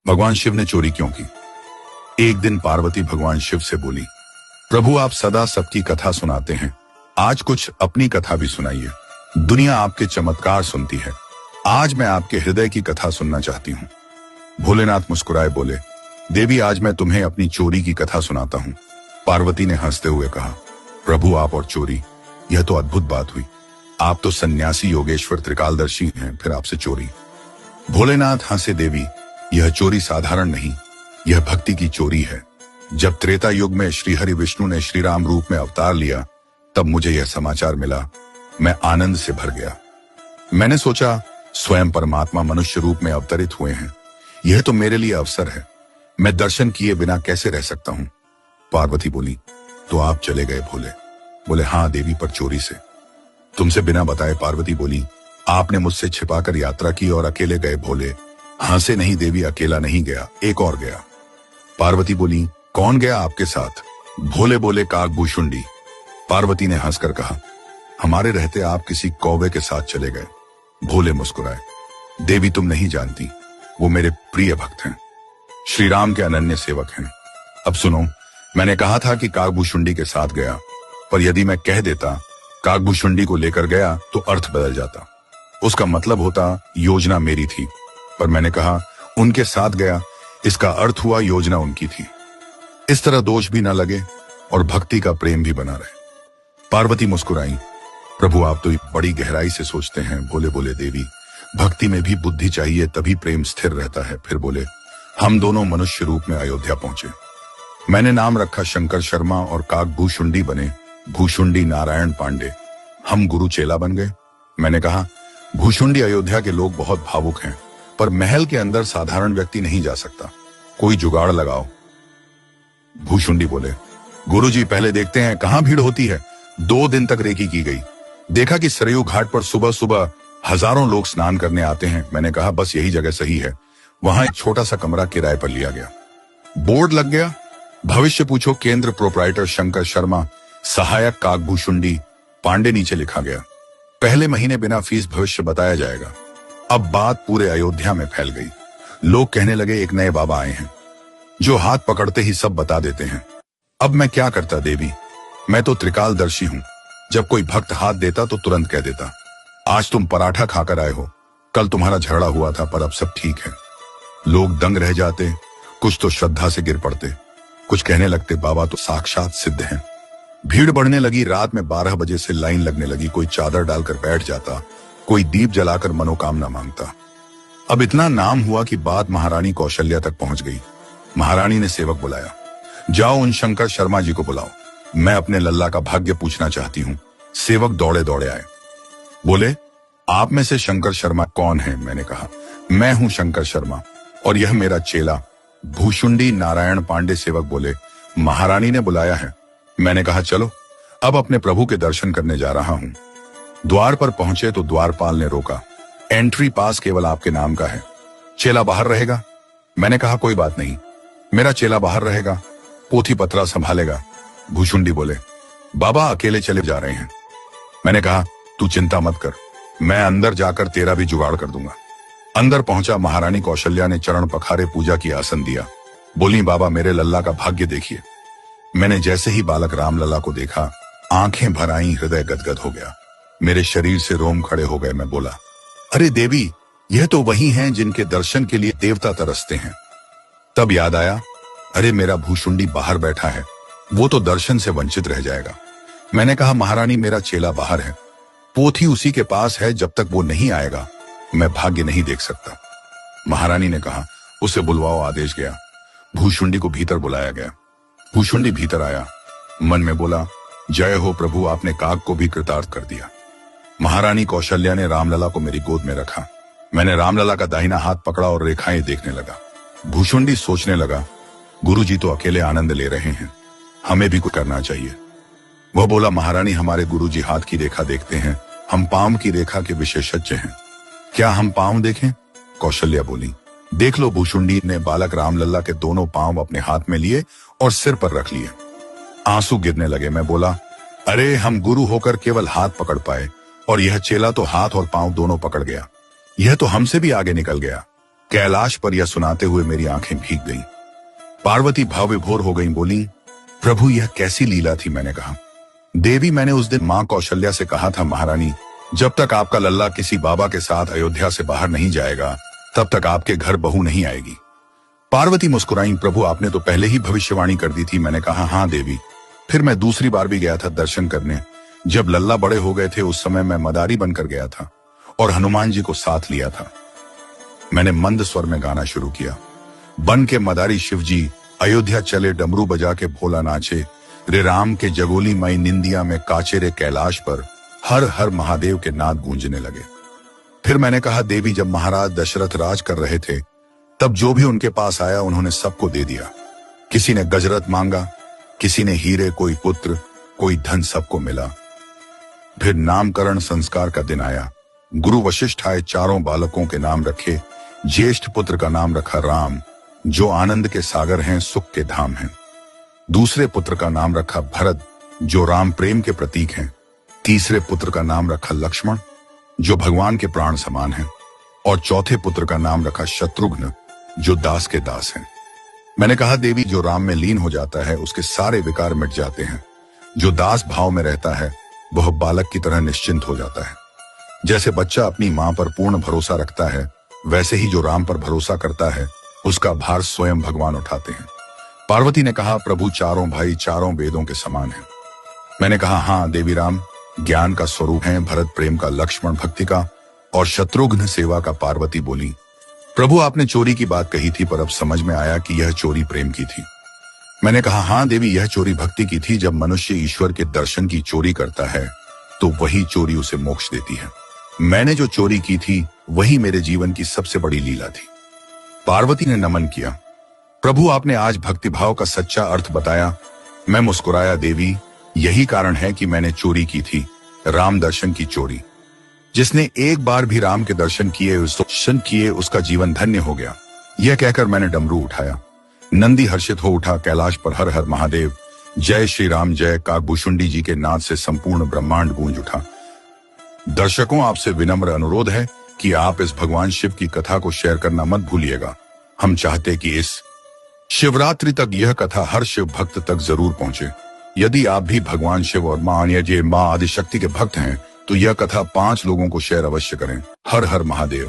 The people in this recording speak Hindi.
भगवान शिव ने चोरी क्यों की? एक दिन पार्वती भगवान शिव से बोली, प्रभु आप सदा सबकी कथा सुनाते हैं, आज कुछ अपनी कथा भी सुनाइए। दुनिया आपके चमत्कार सुनती है, आज मैं आपके हृदय की कथा सुनना चाहती हूँ। भोलेनाथ मुस्कुराए बोले, देवी आज मैं तुम्हें अपनी चोरी की कथा सुनाता हूँ। पार्वती ने हंसते हुए कहा, प्रभु आप और चोरी, यह तो अद्भुत बात हुई। आप तो सन्यासी योगेश्वर त्रिकालदर्शी हैं, फिर आपसे चोरी। भोलेनाथ हंसे, देवी यह चोरी साधारण नहीं, यह भक्ति की चोरी है। जब त्रेता युग में श्री हरि विष्णु ने श्री राम रूप में अवतार लिया, तब मुझे यह समाचार मिला, मैं आनंद से भर गया। मैंने सोचा स्वयं परमात्मा मनुष्य रूप में अवतरित हुए हैं, यह तो मेरे लिए अवसर है, मैं दर्शन किए बिना कैसे रह सकता हूँ। पार्वती बोली, तो आप चले गए भोले? बोले, हाँ देवी, पर चोरी से। तुमसे बिना बताए? पार्वती बोली, आपने मुझसे छिपाकर यात्रा की और अकेले गए भोले? हंसे, नहीं देवी, अकेला नहीं गया, एक और गया। पार्वती बोली, कौन गया आपके साथ? भोले बोले, काकभूषुंडी। पार्वती ने हंसकर कहा, हमारे रहते आप किसी कौवे के साथ चले गए। भोले मुस्कुराए, देवी तुम नहीं जानती, वो मेरे प्रिय भक्त हैं, श्री राम के अनन्य सेवक हैं। अब सुनो, मैंने कहा था कि काकभूषुंडी के साथ गया, पर यदि मैं कह देता काकभूषुंडी को लेकर गया तो अर्थ बदल जाता, उसका मतलब होता योजना मेरी थी। पर मैंने कहा उनके साथ गया, इसका अर्थ हुआ योजना उनकी थी। इस तरह दोष भी ना लगे और भक्ति का प्रेम भी बना रहे। पार्वती मुस्कुराई, प्रभु आप तो बड़ी गहराई से सोचते हैं। भोले बोले, देवी भक्ति में भी बुद्धि चाहिए, तभी प्रेम स्थिर रहता है। फिर बोले, हम दोनों मनुष्य रूप में अयोध्या पहुंचे। मैंने नाम रखा शंकर शर्मा और काकभूषुंडी बने भूषुंडी नारायण पांडे। हम गुरु चेला बन गए। मैंने कहा, भूषुंडी अयोध्या के लोग बहुत भावुक हैं, पर महल के अंदर साधारण व्यक्ति नहीं जा सकता, कोई जुगाड़ लगाओ। भूषुंडी बोले, गुरुजी पहले देखते हैं कहां भीड़ होती है। 2 दिन तक रेकी की गई, देखा कि सरयू घाट पर सुबह सुबह हजारों लोग स्नान करने आते हैं। मैंने कहा बस यही जगह सही है। वहां एक छोटा सा कमरा किराए पर लिया गया, बोर्ड लग गया, भविष्य पूछो केंद्र प्रोप्राइटर शंकर शर्मा, सहायक काकभूषुंडी पांडे नीचे लिखा गया। पहले महीने बिना फीस भविष्य बताया जाएगा। अब बात पूरे अयोध्या में फैल गई। लोग कहने लगे एक नए बाबा आए हैं, जो हाथ पकड़ते ही सब बता देते हैं। अब मैं क्या करता देवी, मैं तो त्रिकालदर्शी हूं, जब कोई भक्त हाथ देता तो तुरंत कह देता। आज तुम पराठा खाकर आए हो, कल तुम्हारा झगड़ा हुआ था, पर अब सब ठीक है। लोग दंग रह जाते, कुछ तो श्रद्धा से गिर पड़ते, कुछ कहने लगते बाबा तो साक्षात सिद्ध हैं। भीड़ बढ़ने लगी, रात में 12 बजे से लाइन लगने लगी। कोई चादर डालकर बैठ जाता, कोई दीप जलाकर मनोकामना मांगता। अब इतना नाम हुआ कि बात महारानी कौशल्या तक पहुंच गई। महारानी ने सेवक बुलाया, जाओ उन शंकर शर्मा जी को बुलाओ, मैं अपने लल्ला का भाग्य पूछना चाहती हूँ। सेवक दौड़े दौड़े आए, बोले, आप में से शंकर शर्मा कौन है? मैंने कहा, मैं हूं शंकर शर्मा और यह मेरा चेला भूषुंडी नारायण पांडे। सेवक बोले, महारानी ने बुलाया है। मैंने कहा, चलो अब अपने प्रभु के दर्शन करने जा रहा हूं। द्वार पर पहुंचे तो द्वारपाल ने रोका, एंट्री पास केवल आपके नाम का है, चेला बाहर रहेगा। मैंने कहा, कोई बात नहीं, मेरा चेला बाहर रहेगा, पोथी पत्रा संभालेगा। भूषुंडी बोले, बाबा अकेले चले जा रहे हैं। मैंने कहा, तू चिंता मत कर, मैं अंदर जाकर तेरा भी जुगाड़ कर दूंगा। अंदर पहुंचा, महारानी कौशल्या ने चरण पखारे, पूजा की आसन दिया। बोली, बाबा मेरे लल्ला का भाग्य देखिए। मैंने जैसे ही बालक रामलला को देखा, आंखें भर आईं, हृदय गदगद हो गया, मेरे शरीर से रोम खड़े हो गए। मैं बोला, अरे देवी, यह तो वही हैं जिनके दर्शन के लिए देवता तरसते हैं। तब याद आया, अरे मेरा भूषुंडी बाहर बैठा है, वो तो दर्शन से वंचित रह जाएगा। मैंने कहा, महारानी मेरा चेला बाहर है, पोथी उसी के पास है, जब तक वो नहीं आएगा मैं भाग्य नहीं देख सकता। महारानी ने कहा, उसे बुलवाओ। आदेश गया, भूषुंडी को भीतर बुलाया गया। भूषुंडी भीतर आया, मन में बोला, जय हो प्रभु, आपने काक को भी कृतार्थ कर दिया। महारानी कौशल्या ने रामलला को मेरी गोद में रखा। मैंने रामलला का दाहिना हाथ पकड़ा और रेखाएं देखने लगा। भूषुंडी सोचने लगा, गुरुजी तो अकेले आनंद ले रहे हैं, हमें भी कुछ करना चाहिए। वह बोला, महारानी हमारे गुरुजी हाथ की रेखा देखते हैं, हम पांव की रेखा के विशेषज्ञ हैं, क्या हम पांव देखें? कौशल्या बोली, देख लो। भूषुंडी ने बालक रामलला के दोनों पांव अपने हाथ में लिए और सिर पर रख लिए। आंसू गिरने लगे। मैं बोला, अरे हम गुरु होकर केवल हाथ पकड़ पाए और यह चेला तो हाथ और पांव दोनों पकड़ गया, यह तो हमसे भी आगे निकल गया। कैलाश पर यह सुनाते हुए मेरी आंखें भीग गईं। पार्वती भाव विभोर हो गईं, बोली, प्रभु यह कैसी लीला थी। मैंने कहा, देवी मैंने उस दिन मां कौशल्या से कहा था, महारानी जब तक आपका लल्ला किसी बाबा के साथ अयोध्या से बाहर नहीं जाएगा तब तक आपके घर बहू नहीं आएगी। पार्वती मुस्कुराई, प्रभु आपने तो पहले ही भविष्यवाणी कर दी थी। मैंने कहा, हाँ देवी। फिर मैं दूसरी बार भी गया था दर्शन करने। जब लल्ला बड़े हो गए थे उस समय मैं मदारी बनकर गया था और हनुमान जी को साथ लिया था। मैंने मंद स्वर में गाना शुरू किया, बन के मदारी शिवजी अयोध्या चले, डमरू बजा के भोला नाचे, रे राम के जगोली मई निंदिया में काचे, रे कैलाश पर हर हर महादेव के नाद गूंजने लगे। फिर मैंने कहा, देवी जब महाराज दशरथ राज कर रहे थे तब जो भी उनके पास आया उन्होंने सबको दे दिया। किसी ने गजरत मांगा, किसी ने हीरे, कोई पुत्र, कोई धन, सबको मिला। फिर नामकरण संस्कार का दिन आया। गुरु वशिष्ठ आए, चारों बालकों के नाम रखे। ज्येष्ठ पुत्र का नाम रखा राम, जो आनंद के सागर हैं, सुख के धाम हैं। दूसरे पुत्र का नाम रखा भरत, जो राम प्रेम के प्रतीक हैं। तीसरे पुत्र का नाम रखा लक्ष्मण, जो भगवान के प्राण समान हैं। और चौथे पुत्र का नाम रखा शत्रुघ्न, जो दास के दास हैं। मैंने कहा, देवी जो राम में लीन हो जाता है उसके सारे विकार मिट जाते हैं। जो दास भाव में रहता है वह बालक की तरह निश्चिंत हो जाता है। जैसे बच्चा अपनी मां पर पूर्ण भरोसा रखता है, वैसे ही जो राम पर भरोसा करता है उसका भार स्वयं भगवान उठाते हैं। पार्वती ने कहा, प्रभु चारों भाई चारों वेदों के समान हैं। मैंने कहा, हाँ देवी, राम ज्ञान का स्वरूप है, भरत प्रेम का, लक्ष्मण भक्ति का और शत्रुघ्न सेवा का। पार्वती बोली, प्रभु आपने चोरी की बात कही थी पर अब समझ में आया कि यह चोरी प्रेम की थी। मैंने कहा, हाँ देवी, यह चोरी भक्ति की थी। जब मनुष्य ईश्वर के दर्शन की चोरी करता है तो वही चोरी उसे मोक्ष देती है। मैंने जो चोरी की थी वही मेरे जीवन की सबसे बड़ी लीला थी। पार्वती ने नमन किया, प्रभु आपने आज भक्तिभाव का सच्चा अर्थ बताया। मैं मुस्कुराया, देवी यही कारण है कि मैंने चोरी की थी, राम दर्शन की चोरी। जिसने एक बार भी राम के दर्शन किए उसका जीवन धन्य हो गया। यह कहकर मैंने डमरू उठाया। नंदी हर्षित हो उठा। कैलाश पर हर हर महादेव, जय श्री राम जय काकभूषुंडी जी के नाद से संपूर्ण ब्रह्मांड गूंज उठा। दर्शकों, आपसे विनम्र अनुरोध है कि आप इस भगवान शिव की कथा को शेयर करना मत भूलिएगा। हम चाहते कि इस शिवरात्रि तक यह कथा हर शिव भक्त तक जरूर पहुंचे। यदि आप भी भगवान शिव और मां आदिशक्ति के भक्त हैं तो यह कथा 5 लोगों को शेयर अवश्य करें। हर हर महादेव।